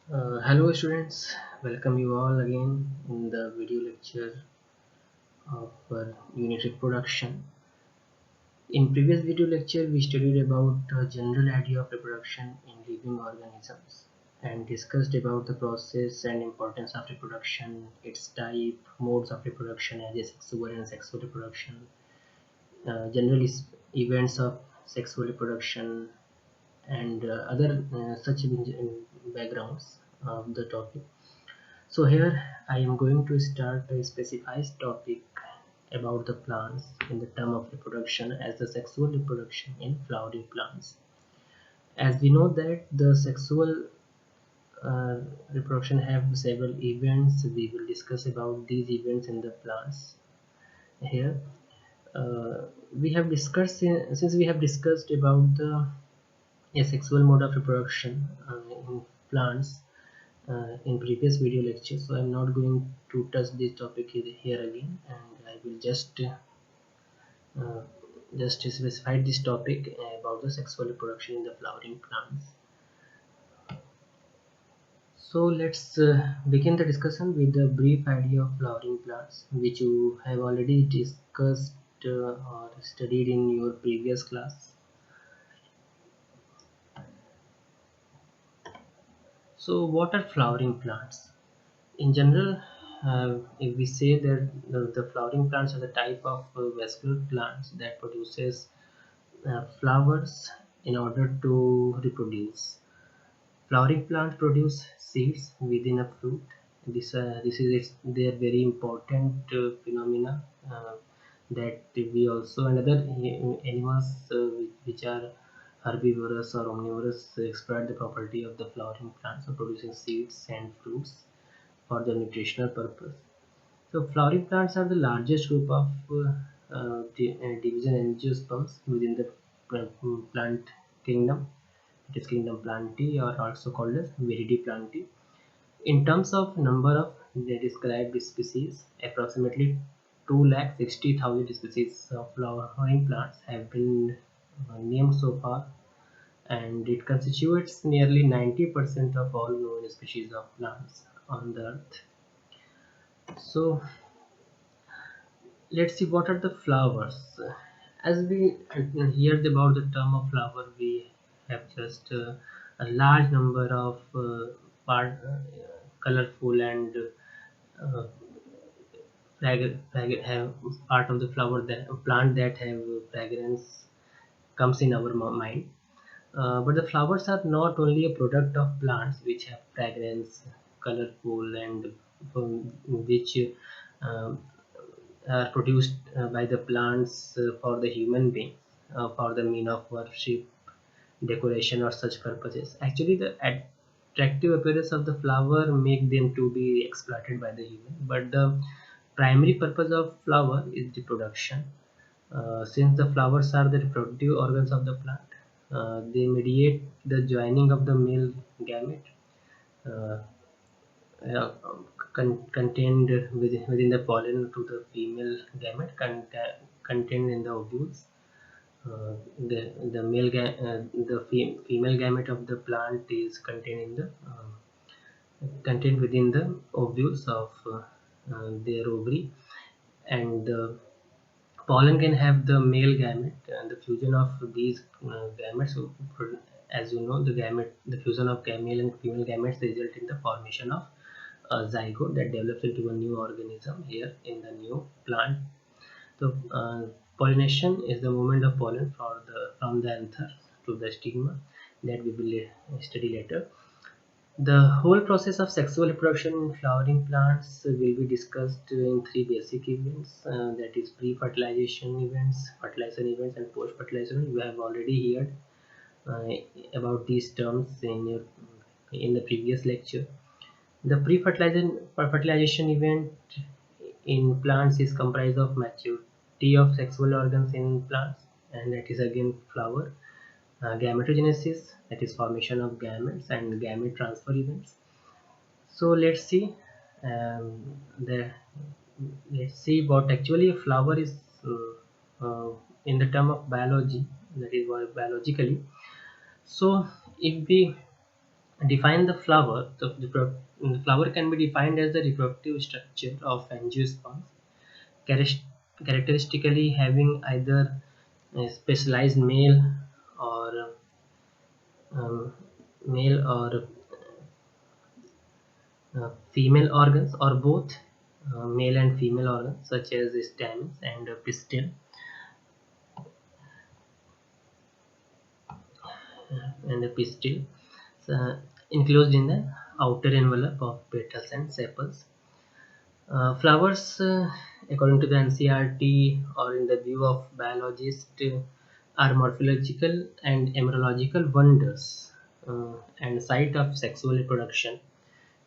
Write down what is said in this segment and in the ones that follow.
Hello students, welcome you all again in the video lecture of unit reproduction. In previous video lecture we studied about the general idea of reproduction in living organisms and discussed about the process and importance of reproduction, its type, modes of reproduction as asexual and sexual reproduction, general events of sexual reproduction and other such backgrounds of the topic. So here I am going to start a specified topic about the plants in the term of reproduction as the sexual reproduction in flowering plants. As we know that the sexual uh, reproduction have several events, we will discuss about these events in the plants. Here we have discussed since we have discussed about the asexual mode of reproduction in plants in previous video lectures, so I'm not going to touch this topic here again, and I will uh, just specify this topic about the sexual reproduction in the flowering plants. So let's begin the discussion with a brief idea of flowering plants, which you have already discussed or studied in your previous class. So what are flowering plants? In general, if we say that the flowering plants are the type of vascular plants that produces flowers in order to reproduce. Flowering plants produce seeds within a fruit. This is their very important phenomena that we also and other animals which are herbivorous or omnivorous exploit the property of the flowering plants of producing seeds and fruits for the nutritional purpose. So flowering plants are the largest group of division angiosperms within the plant kingdom. It is kingdom Plantae or also called as Viridiplantae. In terms of number of the described species, approximately 260,000 species of flowering plants have been named so far, and it constitutes nearly 90% of all known species of plants on the earth. So let's see what are the flowers. As we heard about the term of flower, we have just a large number of colorful and uh, have part of the flower that plant that have fragrance comes in our mind. But the flowers are not only a product of plants which have fragrance, colorful, and which uh, are produced by the plants for the human beings for the mean of worship, decoration, or such purposes. Actually, the attractive appearance of the flower make them to be exploited by the human, but the primary purpose of flower is reproduction. Since the flowers are the reproductive organs of the plant, they mediate the joining of the male gamete uh, uh, contained within the pollen to the female gamete contained in the ovules. The female gamete of the plant is contained within the ovules of their ovary, and the pollen can have the male gamete, and the fusion of these gametes, as you know, the fusion of male and female gametes result in the formation of a zygote that develops into a new organism here in the new plant. So pollination is the movement of pollen from the anther to the stigma that we will study later. The whole process of sexual reproduction in flowering plants will be discussed in three basic events, that is pre-fertilization events, fertilization events, and post-fertilization. You have already heard uh, about these terms in the previous lecture. The pre-fertilization event in plants is comprised of maturity of sexual organs in plants, and that is again flower, gametogenesis, that is formation of gametes, and gamete transfer events. So the let's see what actually a flower is in the term of biology, that is why biologically. So if we define the flower. The flower can be defined as the reproductive structure of angiosperms, characteristically having either a specialized or um, male or female organs, or both male and female organs, such as stamens and pistil and the pistil, enclosed in the outer envelope of petals and sepals. Flowers, according to the NCRT or in the view of biologists, are morphological and embryological wonders and site of sexual reproduction.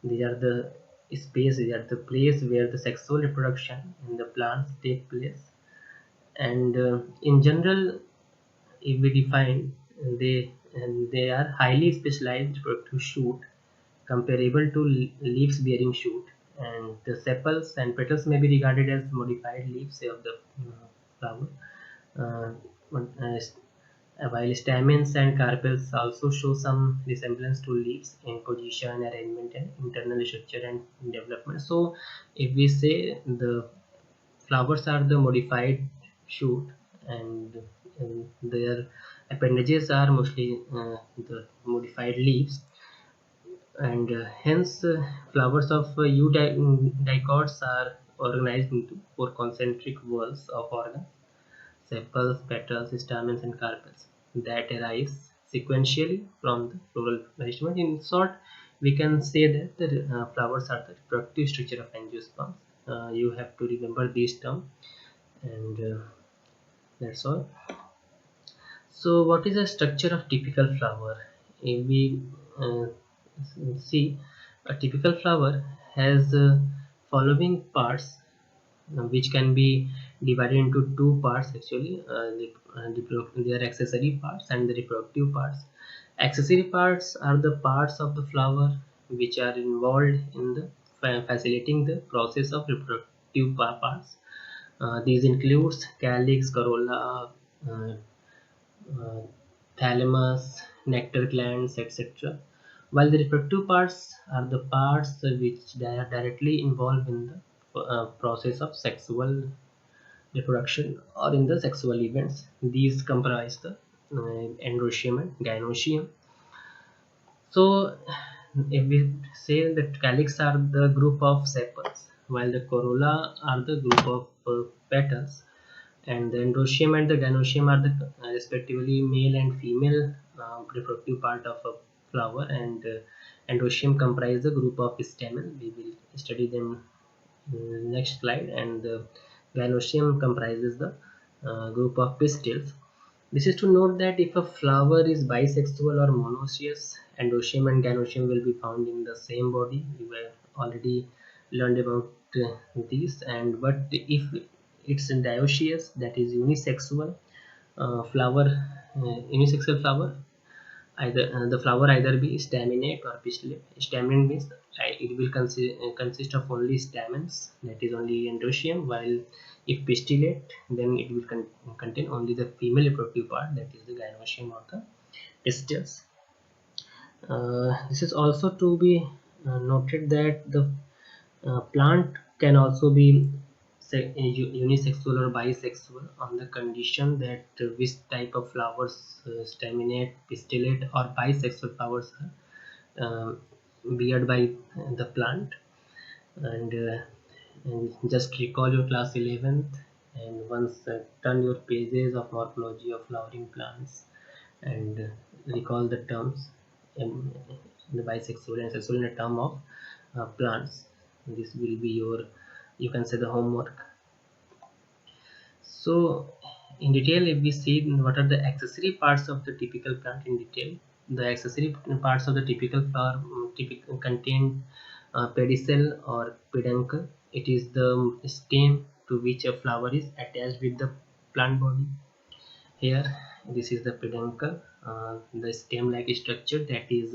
These are the these are the place where the sexual reproduction in the plants take place. And in general, if we define, they are highly specialized reproductive shoot comparable to leaves bearing shoot, and the sepals and petals may be regarded as modified leaves of the flower. Uh, but, while stamens and carpels also show some resemblance to leaves in position, arrangement, and internal structure and development. So, if we say the flowers are the modified shoot, and their appendages are mostly the modified leaves, and hence flowers of dicots are organized into four concentric whorls of organs: sepals, petals, stamens, and carpels, that arise sequentially from the floral arrangement. In short, we can say that the flowers are the reproductive structure of angiosperms. You have to remember these terms, and that's all. So, what is the structure of typical flower? If we uh, see, a typical flower has following parts, which can be divided into two parts actually. They are accessory parts and the reproductive parts. Accessory parts are the parts of the flower which are involved in the facilitating the process of reproductive parts. These includes calyx, corolla, uh, uh, thalamus, nectar glands, etc. While the reproductive parts are the parts which are directly involved in the process of sexual reproduction or in the sexual events. These comprise the androecium and gynoecium. So, if we say that calyx are the group of sepals, while the corolla are the group of petals, and the androecium and the gynoecium are the respectively male and female reproductive part of a flower, and androecium comprise the group of stamen. We will study them next slide. And the gynoecium comprises the group of pistils. This is to note that if a flower is bisexual or monoecious, androecium and gynoecium will be found in the same body. We have already learned about these. And but if it's dioecious, that is unisexual unisexual flower, either the flower either be staminate or pistillate. Staminate means it will consist of only stamens, that is only androecium, while if pistillate, then it will contain only the female reproductive part, that is the gynoecium or the pistils. This is also to be noted that the plant can also be unisexual or bisexual on the condition that which type of flowers, staminate, pistillate, or bisexual flowers are beared by the plant. And just recall your class 11th, and once turn your pages of morphology of flowering plants, and recall the terms in, the bisexual and sexual in the term of plants. This will be your, you can say, the homework. So, in detail, if we see what are the accessory parts of the typical plant in detail, the accessory parts of the typical flower contain pedicel or peduncle. It is the stem to which a flower is attached with the plant body. Here, this is the peduncle, the stem-like structure that is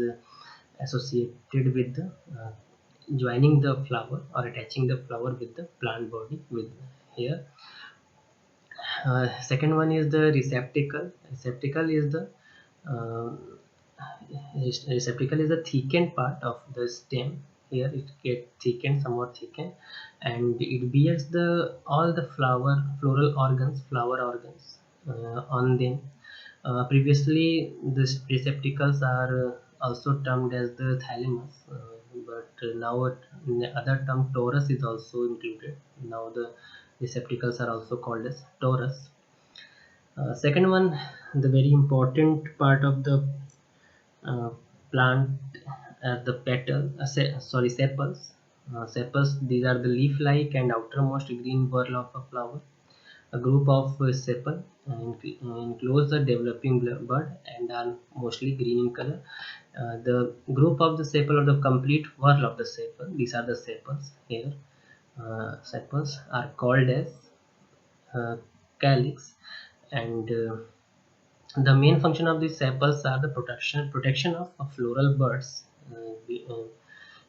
associated with the joining the flower or attaching the flower with the plant body. With here, second one is the receptacle. Receptacle is the uh, receptacle is a thickened part of the stem. Here it gets thickened, somewhat thickened, and it bears the all the flower organs on them. Previously, these receptacles are also termed as the thalamus, but now other term torus is also included. Now the receptacles are also called as torus. Second one, the very important part of the uh, plant, the petal, sepals. Sepals, these are the leaf-like and outermost green whorl of a flower. A group of sepal enclose the developing bud and are mostly green in color. The group of the sepal or the complete whorl of the sepal, these are the sepals here. Sepals are called as uh, calyx, and the main function of these sepals are the protection of floral buds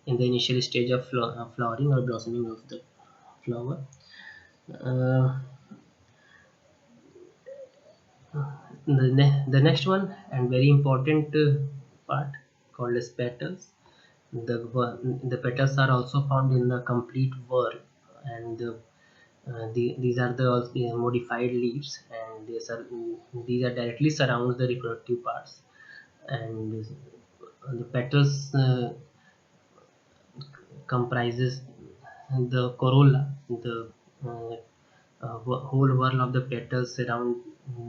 in the initial stage of flowering or blossoming of the flower. Uh, the next one and very important part called as petals. The petals are also found in the complete whorl, and these are the modified leaves, and these are directly surrounds the reproductive parts, and the petals comprises the corolla, the uh, whole whorl of the petals around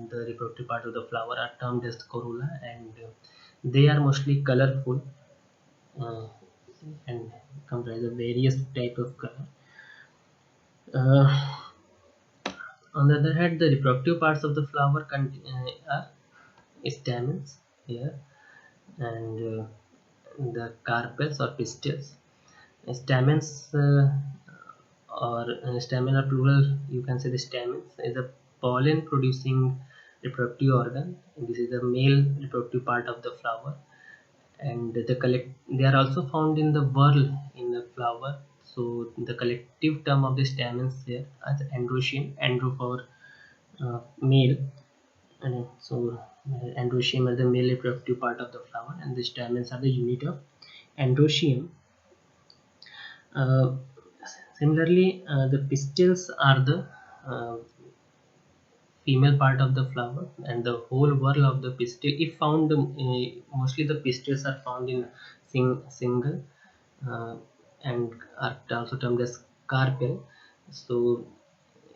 the reproductive part of the flower are termed as corolla, and they are mostly colorful uh, and comprise of various type of color. Uh, on the other hand, the reproductive parts of the flower are stamens here, and the carpels or pistils. Stamens or stamen or plural, you can say the stamens is a pollen producing reproductive organ. This is the male reproductive part of the flower, and they are also found in the whorl in the flower. So the collective term of the stamens here as androecium, andro for male, and so androecium is the male reproductive part of the flower, and the stamens are the unit of androecium. uh, Similarly, the pistils are the uh, female part of the flower, and the whole whorl of the pistil, if found, mostly the pistils are found in single, uh, and are also termed as carpel. So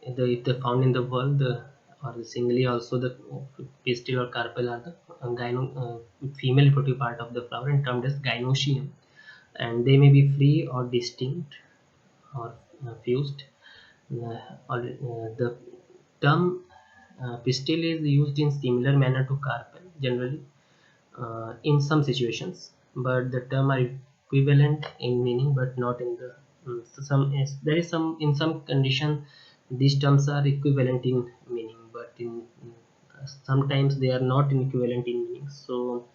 if they found in the whorl, or singly also, the pistil or carpel are the female reproductive part of the flower and termed as gynoecium, and they may be free or distinct or fused. The term pistil is used in similar manner to carpel generally in some situations, but the term are equivalent in meaning but not in the so there is some, in some condition these terms are equivalent in meaning, but in sometimes they are not in equivalent in meaning. So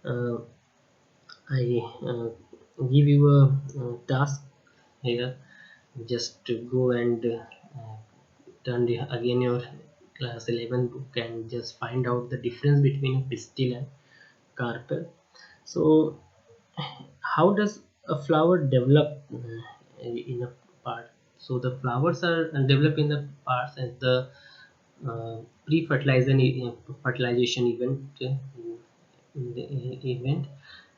uh, I give you a task here, just to go and turn again your class 11 book and just find out the difference between a pistil and carpel. So how does a flower develop in a part? So the flowers are developed in the parts as the fertilization event, event,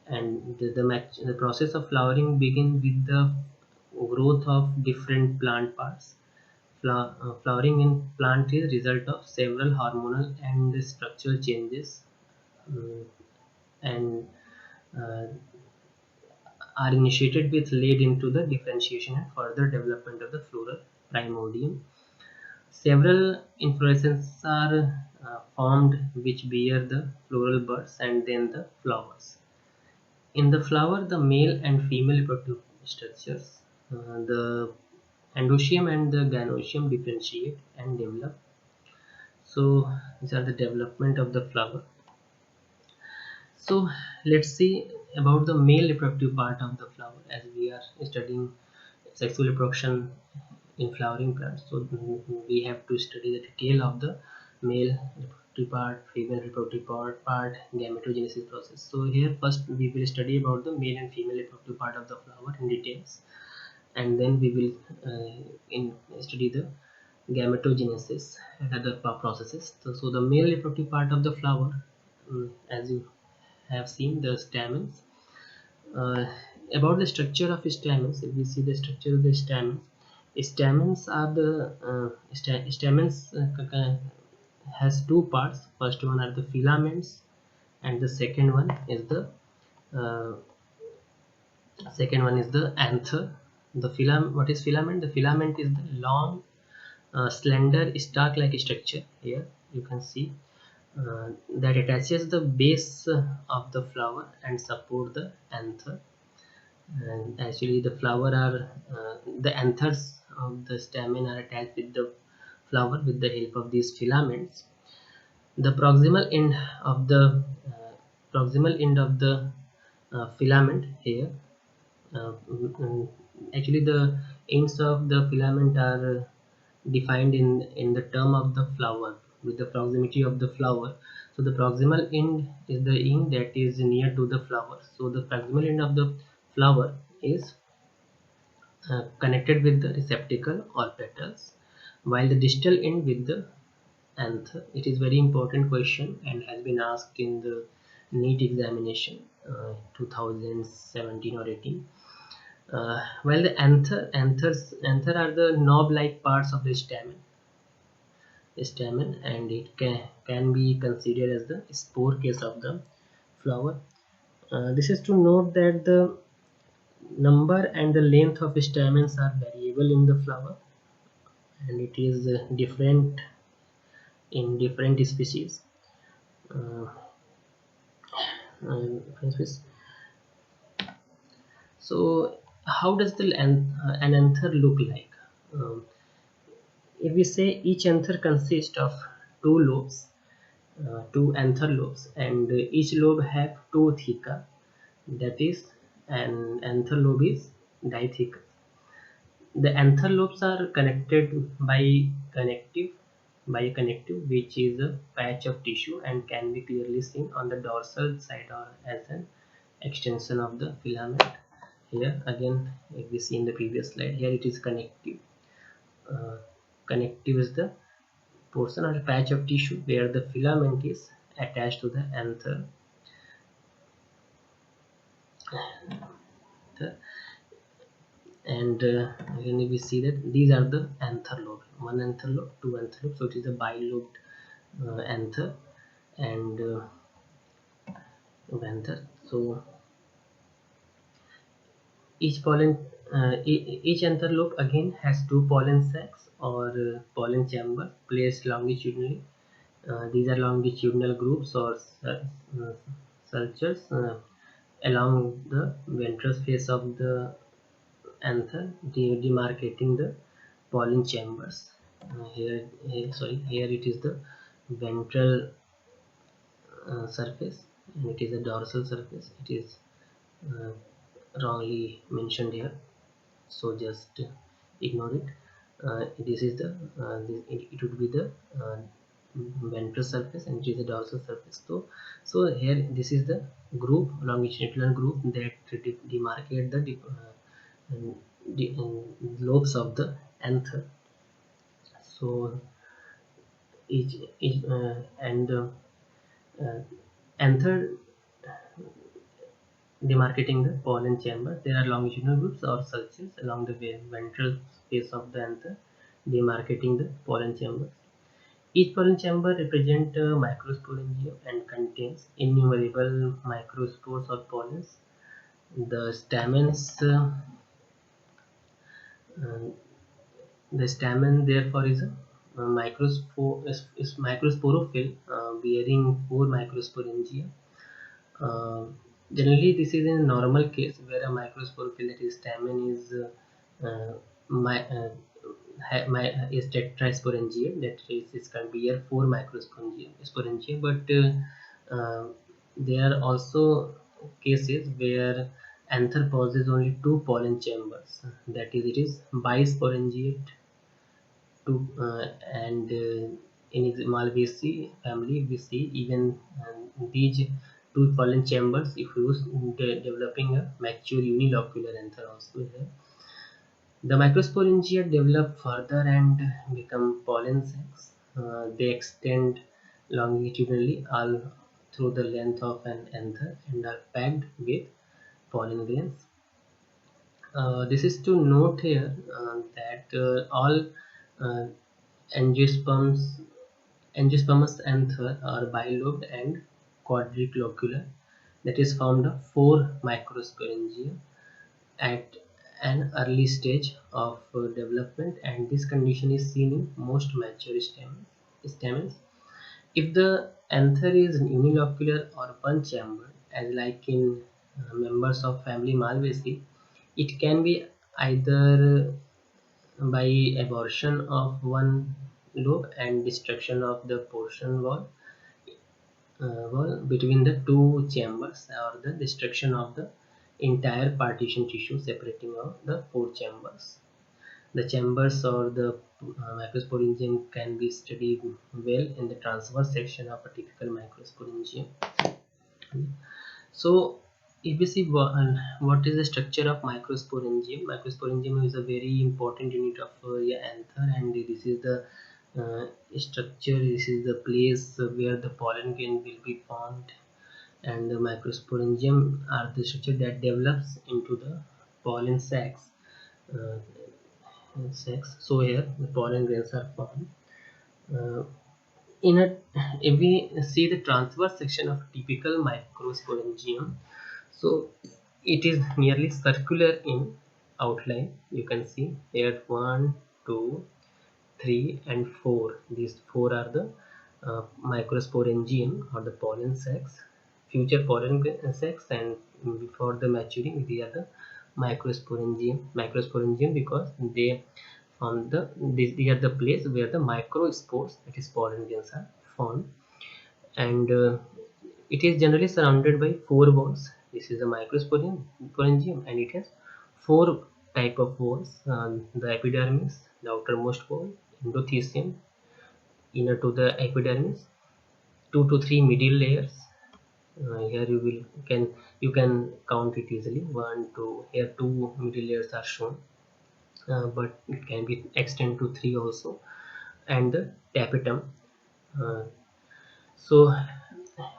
and the process of flowering begins with the growth of different plant parts. Flowering in plant is result of several hormonal and structural changes, mm, and uh, are initiated with lead into the differentiation and further development of the floral primordium. Several inflorescences are formed which bear the floral buds and then the flowers. In the flower, the male and female reproductive structures, the endoecium and the gynoecium, differentiate and develop. So these are the development of the flower. So let's see about the male reproductive part of the flower, as we are studying sexual reproduction in flowering plants. So we have to study the detail of the male. reproductive part, female reproductive part, gametogenesis process. So here first we will study about the male and female reproductive part of the flower in details, and then we will study the gametogenesis and other processes. So the male reproductive part of the flower, as you have seen, the stamens. uh, about the structure of stamens, if we see the structure of the stamens are the stamens has two parts. First one are the filaments, and the uh, second one is the anther. What is filament? The filament is the long, slender stalk like structure. Here you can see that attaches the base of the flower and support the anther. And actually the flower are the anthers of the stamen are attached with the flower with the help of these filaments. The proximal end of the filament here, mm, actually the ends of the filament are defined in the term of the flower with the proximity of the flower. So the proximal end is the end that is near to the flower. So the proximal end of the flower is connected with the receptacle or petals, while the distal end with the anther. It is very important question and has been asked in the NEET examination 2017 or 18. While the anther are the knob-like parts of the stamen, and it can be considered as the spore case of the flower. This is to note that the number and the length of stamens are variable in the flower, and it is different in different species. Uh, uh, so how does an anther look like? Um, if we say each anther consists of two lobes, two anther lobes, and each lobe have two theca, that is, an anther lobe is ditheca. The anther lobes are connected by a connective, which is a patch of tissue and can be clearly seen on the dorsal side or as an extension of the filament. Here again, if we see in the previous slide, here it is connective. Uh, Connective is the portion or patch of tissue where the filament is attached to the anther. And again, if we see that these are the anther lobe, one anther lobe, two anther lobe, so it is a bilobed anther and anther. So each anther lobe again has two pollen sacs or pollen chamber placed longitudinally. These are longitudinal groups or structures along the ventral face of the anther, demarcating the pollen chambers. Here it is the ventral surface, and it is a dorsal surface. It is uh, wrongly mentioned here, so just ignore it. This is the it would be the uh, ventral surface, and it is the dorsal surface. So here this is the group, longitudinal group that demarcate the lobes of the anther. So each and anther demarcating the pollen chamber. There are longitudinal groups or circles along the ventral space of the anther, demarcating the pollen chambers. Each pollen chamber represents a microsporangium and contains innumerable microspores or pollens. The stamens, uh, the stamen therefore is a microsporophyle bearing four microsporangia. Uh, Generally, this is in a normal case where a microsporophyle, that is stamen, is my, is tetrasporangia, that is it can bear four microsporangia. But there are also cases where anther possesses only two pollen chambers, that is it is bisporangiate to and in its Malvaceae family, we see even these two pollen chambers if used developing a mature unilocular anther also here. The microsporangia develop further and become pollen sacs. They extend longitudinally all through the length of an anther and are packed with pollen grains. This is to note here that all uh, angiosperms, angiospermous anther are bilobed and quadrilocular, that is found of 4 microsporangia at an early stage of development, and this condition is seen in most mature stamens. If the anther is unilocular or one-chambered, as like in members of family Malvaceae, it can be either by abortion of one lobe and destruction of the portion wall between the two chambers, or the destruction of the entire partition tissue separating out the four chambers. The chambers or the microsporangium can be studied well in the transverse section of a typical microsporangium. So if we see what is the structure of microsporangium, microsporangium is a very important unit of anther, and this is the structure, this is the place where the pollen grain will be formed, and the microsporangium are the structure that develops into the pollen sacs. uh, So here the pollen grains are formed. uh, in a If we see the transverse section of typical microsporangium, so it is nearly circular in outline. You can see here 1, 2, 3 and 4. These 4 are the microsporangium or the pollen sacs, future pollen sacs, and before the maturing they are the microsporangium because they form they are the place where the microspores, that is pollen grains, are formed. And it is generally surrounded by 4 walls. This is a microsporangium and it has 4 type of walls: the epidermis, the outermost wall, endothecium, inner to the epidermis, 2 to 3 middle layers. Here you can count it easily. 1, 2. Here 2 middle layers are shown, but it can be extend to 3 also, and the tapetum. Uh, so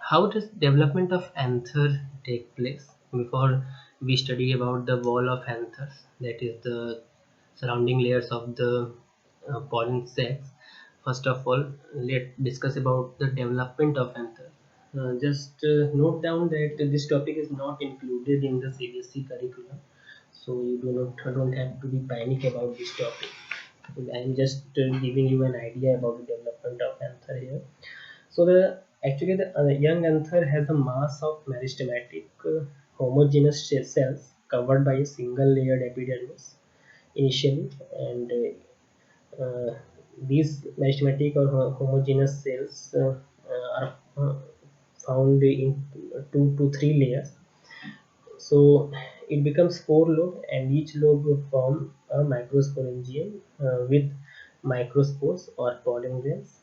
how does development of anther take place? Before we study about the wall of anthers, that is the surrounding layers of the pollen sacs, first of all let's discuss about the development of anther. Just note down that this topic is not included in the CBSE curriculum, so you don't have to be panic about this topic. I am just giving you an idea about the development of anther here. So the young anther has a mass of meristematic homogeneous cells covered by a single layered epidermis initially, and these meristematic or homogeneous cells are found in 2 to 3 layers. So it becomes 4 lobe, and each lobe will form a microsporangium with microspores or pollen grains.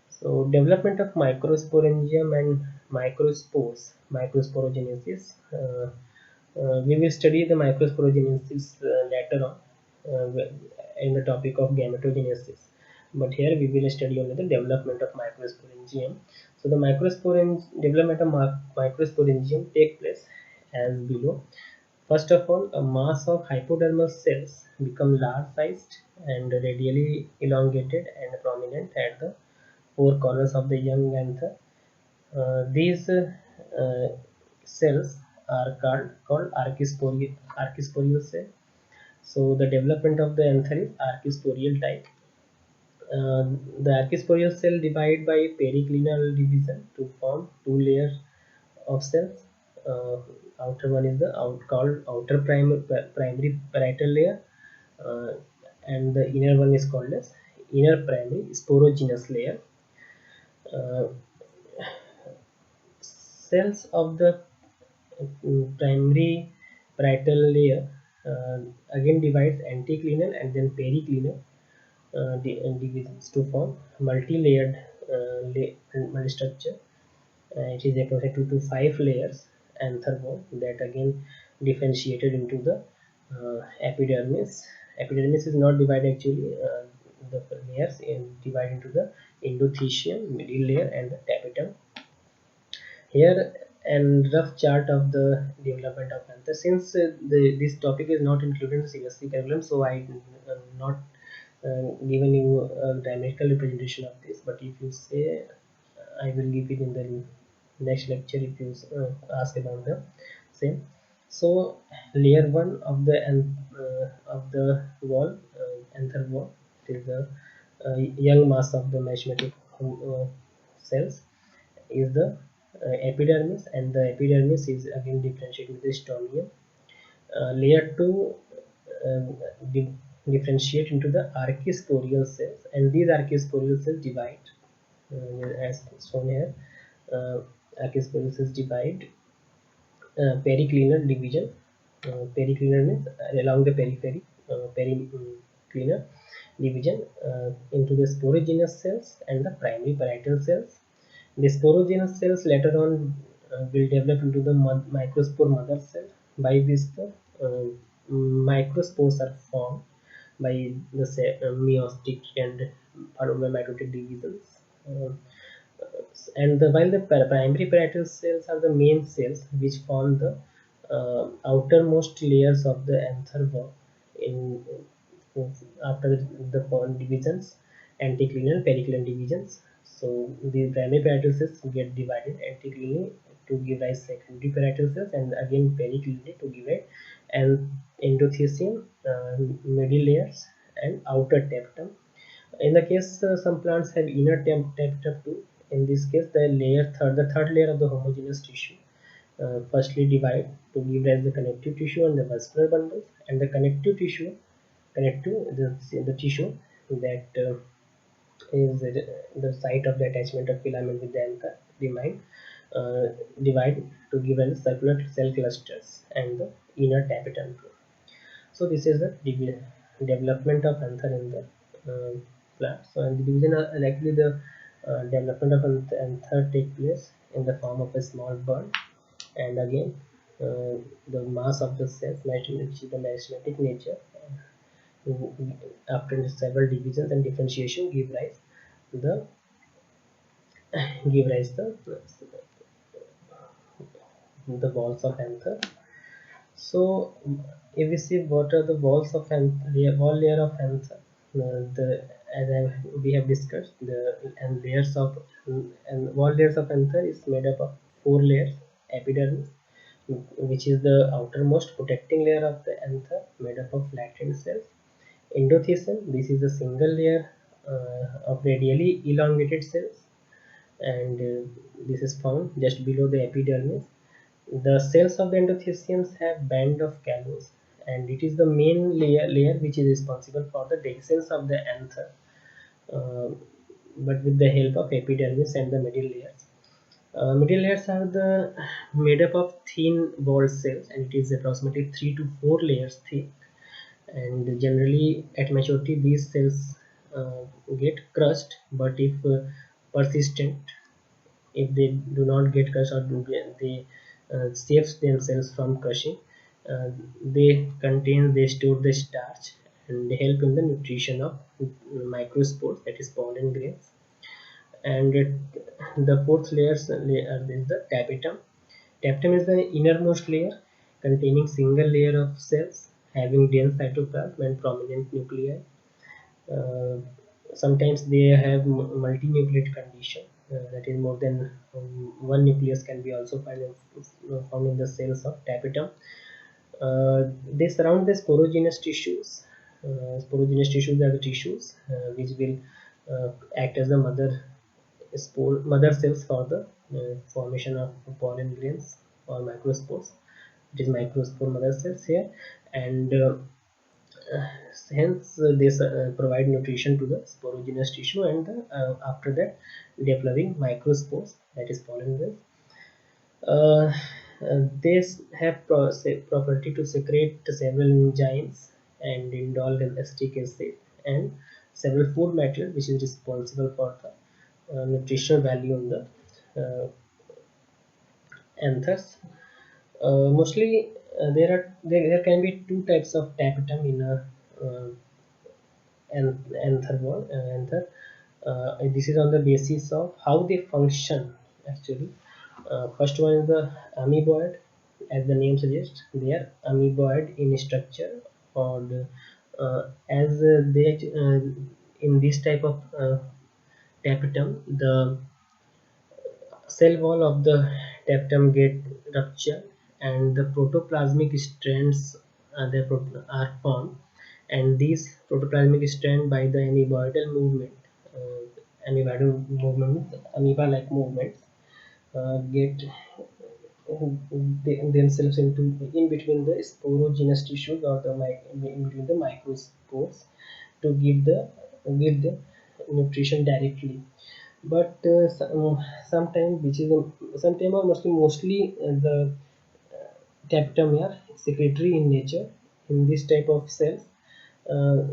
So development of microsporangium and microspores, microsporogenesis. We will study the microsporogenesis later on in the topic of gametogenesis. But here we will study only the development of microsporangium. So the development of microsporangium take place as below. First of all, a mass of hypodermal cells become large sized and radially elongated and prominent at the 4 corners of the young anther. These cells are called archisporial cell. So the development of the anther is archisporial type. The archisporial cell divide by periclinal division to form 2 layers of cells. Uh, Outer one is the called outer primary parietal layer, uh, and the inner one is called as inner primary sporogenous layer. Uh, Cells of the primary parietal layer again divides anticlinal and then periclinal. divisions to form multi-layered structure. It is approximately 2 to 5 layers anther wall that again differentiated into the epidermis. Epidermis is not divided actually. The layers divided into the endothelium, middle layer, and the tapetum. Here and rough chart of the development of anther. Since this topic is not included in the CSC curriculum, so I not given you a dynamical representation of this. But if you say, I will give it in the next lecture if you ask about the same. So layer one of the wall, anther wall, is the young mass of the mesometic cells is the epidermis, and the epidermis is again differentiated with the stomium. Layer 2 uh, di- differentiate into the archisporial cells, and these archisporial cells divide as shown here. Archisporial cells divide. Periclinal division. Periclinal means along the periphery. Periclinal division into the sporogenous cells and the primary parietal cells. The sporogenous cells later on will develop into the microspore mother cell. By this, the microspores are formed by the meiotic and followed by mitotic divisions. Uh, while the primary parietal cells are the main cells which form the outermost layers of the anther wall in after the divisions, anticlinal periclinal divisions. So the primary parietal cells get divided anticlinally to give rise secondary parietal cells, and again periclinally to give rise and endothelium, middle layers, and outer tapetum. In the case some plants have inner tapetum too. In this case, the third layer of the homogeneous tissue firstly divide to give rise the connective tissue and the vascular bundles, and the connective tissue, the tissue that is the site of the attachment of filament with the anther remain uh, divide to give rise circular cell clusters and the inner tapetum too. So this is the development of anther in the plant. So in the division, likely the development of anther take place in the form of a small bud, and again the mass of the cells, which is the meristematic nature. After several divisions and differentiation, the give rise the walls of anther. So if we see what are the walls of wall layer of anther, the we have discussed the and layers of and wall layers of anther is made up of 4 layers. Epidermis, which is the outermost protecting layer of the anther, made up of latent cells. Endothelium, this is a single layer of radially elongated cells, and this is found just below the epidermis. The cells of the endotheliums have band of callus, and it is the main layer which is responsible for the dead cells of the anther, uh, but with the help of epidermis and the middle layers. Middle layers are the made up of thin walled cells, and it is approximately 3 to 4 layers thick. And generally, at maturity, these cells get crushed, but if persistent, if they do not get crushed, or they saves themselves from crushing, they store the starch, and they help in the nutrition of microspores, that is pollen grains. And the fourth layer is the tapetum. Tapetum is the innermost layer containing single layer of cells having dense cytoplasm and prominent nuclei. uh, Sometimes they have multinucleate condition, that is more than one nucleus can be also found in the cells of tapetum. They surround the sporogenous tissues. Sporogenous tissues are the tissues which will act as the mother cells for the formation of pollen grains or microspores. It is microspore mother cells here, and hence they provide nutrition to the sporogenous tissue, and after that developing microspores, that is pollen grains. uh, they have property to secrete several enzymes and indole acetic acid and several food material which is responsible for the nutritional value on the anthers. Mostly there can be two types of tapetum in a uh, anther wall. This is on the basis of how they function actually. First one is the amoeboid, as the name suggests. They are amoeboid in structure, or as they in this type of tapetum, the cell wall of the tapetum get ruptured and the protoplasmic strands are formed, and these protoplasmic strand by the amoeboidal movement, amoeboidal movement means amoeba like movements, get themselves into in between the sporogenous tissues, or the in between the microspores, to give the nutrition directly. But sometimes which is sometime or mostly the tapetum are secretory in nature in this type of cells. uh,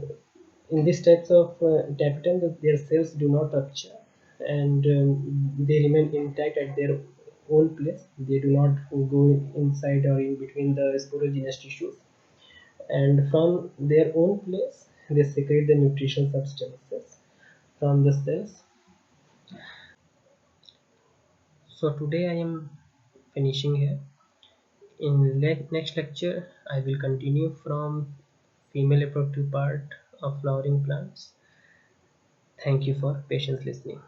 in these types of tapetum, their cells do not rupture, and they remain intact at their own place. They do not go inside or in between the sporogenous tissues, and from their own place they secrete the nutritional substances from the cells. So today I am finishing here. In next lecture, I will continue from female reproductive part of flowering plants. Thank you for patience listening.